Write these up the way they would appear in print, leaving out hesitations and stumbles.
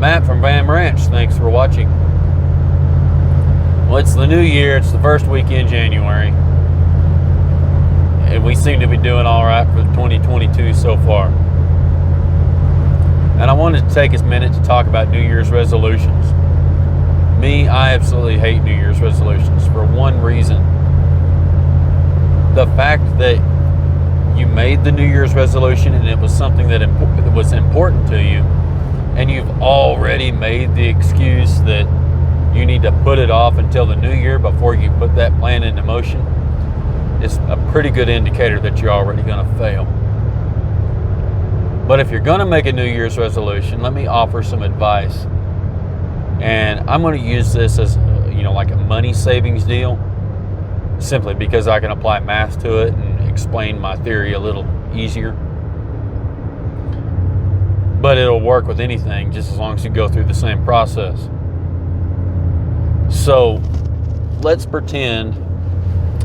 Matt from Bam Ranch. Thanks for watching. Well, it's the new year. It's the first week in January. And we seem to be doing all right for 2022 so far. And I wanted to take a minute to talk about New Year's resolutions. Me, I absolutely hate New Year's resolutions for one reason. The fact that you made the New Year's resolution and it was something that was important to you, and you've already made the excuse that you need to put it off until the new year before you put that plan into motion, is a pretty good indicator that you're already going to fail. But if you're going to make a New Year's resolution, let me offer some advice. And I'm going to use this as, like a money savings deal, simply because I can apply math to it and explain my theory a little easier. But it'll work with anything just as long as you go through the same process. So let's pretend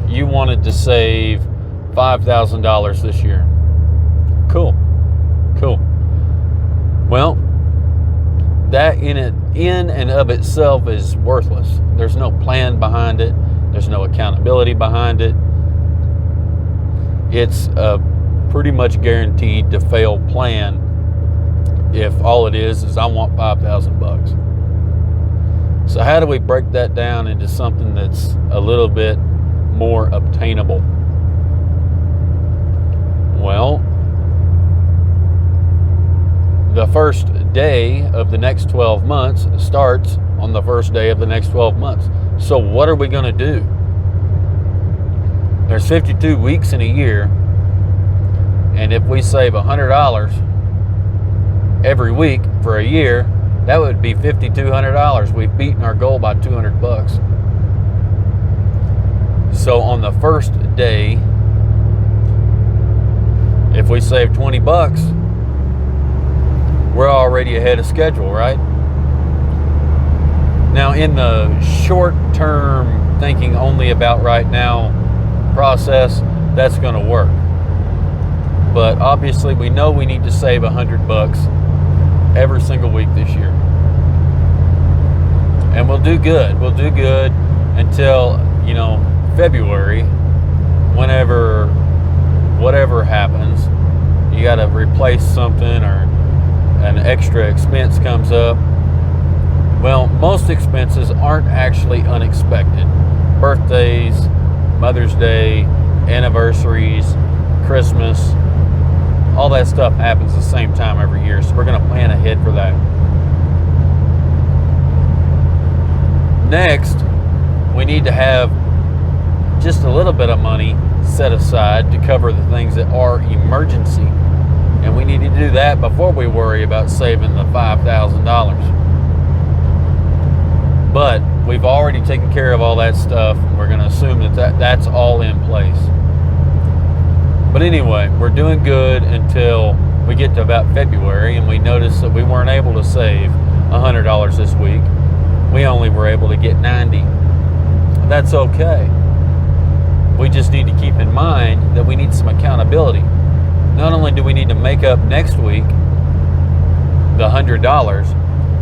you wanted to save $5,000 this year. Cool. Well, that in and of itself is worthless. There's no plan behind it. There's no accountability behind it. It's a pretty much guaranteed to fail plan if all it is I want $5,000. So how do we break that down into something that's a little bit more obtainable? Well, the first day of the next 12 months starts on the first day of the next 12 months. So what are we going to do? There's 52 weeks in a year, and if we save $100 every week for a year, that would be $5,200. We've beaten our goal by $200. So on the first day, if we save $20, we're already ahead of schedule, right? Now, in the short-term thinking only about right now process, that's going to work. But obviously, we know we need to save $100 every single week this year. And we'll do good. We'll do good until, February, whatever happens. You got to replace something or an extra expense comes up. Well, most expenses aren't actually unexpected. Birthdays, Mother's Day, anniversaries, Christmas, all that stuff happens the same time every year. So we're going to plan ahead for that. Next, we need to have just a little bit of money set aside to cover the things that are emergency. And we need to do that before we worry about saving the $5,000. But we've already taken care of all that stuff. We're going to assume that's all in place. But anyway, we're doing good until we get to about February and we notice that we weren't able to save $100 this week. We only were able to get $90. That's okay. We just need to keep in mind that we need some accountability. Not only do we need to make up next week the $100,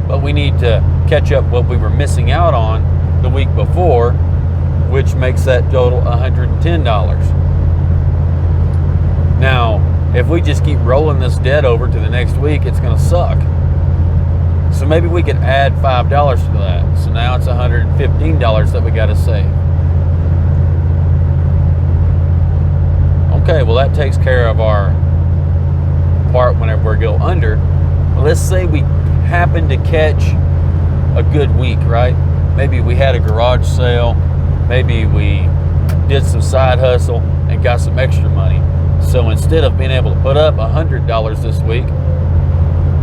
but we need to catch up what we were missing out on the week before, which makes that total $110. Now, if we just keep rolling this debt over to the next week, it's going to suck. So maybe we could add $5 to that. So now it's $115 that we got to save. Okay, well that takes care of our part whenever we go under. Well, let's say we happen to catch a good week, right? Maybe we had a garage sale. Maybe we did some side hustle and got some extra money. So instead of being able to put up $100 this week,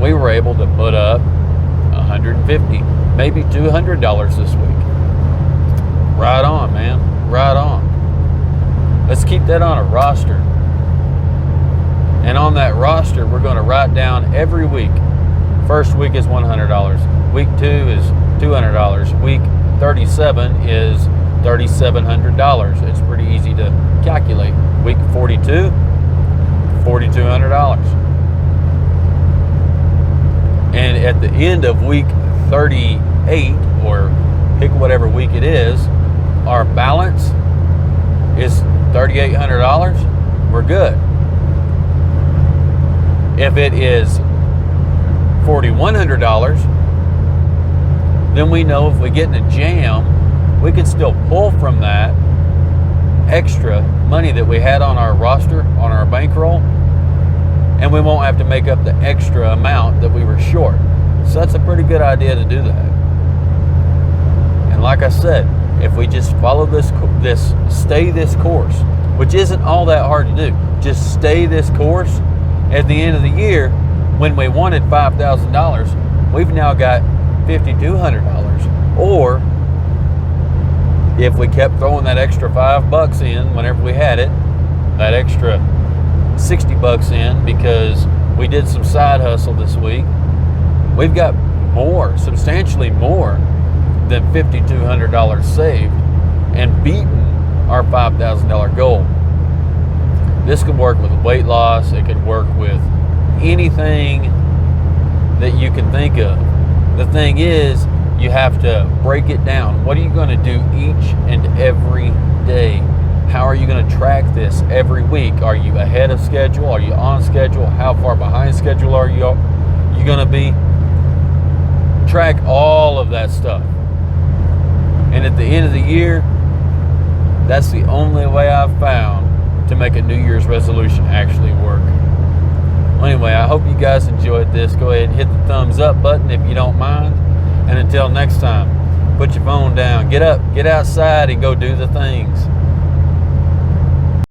we were able to put up $150, maybe $200 this week. Right on, man. Right on. Let's keep that on a roster. And on that roster, we're going to write down every week. First week is $100. Week 2 is $200. Week 37 is $3,700. It's pretty easy to calculate. Week 42, $4,200. And at the end of week 38, or pick whatever week it is, our balance is $3,800, we're good. If it is $4,100, then we know if we get in a jam, we can still pull from that extra money that we had on our roster, on our bankroll, and we won't have to make up the extra amount that we were short. So that's a pretty good idea to do that. And like I said, if we just follow stay this course, which isn't all that hard to do, just stay this course, at the end of the year, when we wanted $5,000, we've now got $5,200. Or if we kept throwing that extra $5 in whenever we had it, that extra $60 in because we did some side hustle this week, we've got more, substantially more than $5,200 saved and beaten our $5,000 goal. This could work with weight loss. It could work with anything that you can think of. The thing is, you have to break it down. What are you going to do each and every day? How are you going to track this every week? Are you ahead of schedule? Are you on schedule? How far behind schedule are you going to be? Track all of that stuff. And at the end of the year, that's the only way I've found to make a New Year's resolution actually work. Well, anyway, I hope you guys enjoyed this. Go ahead and hit the thumbs up button if you don't mind. And until next time, put your phone down, get up, get outside, and go do the things.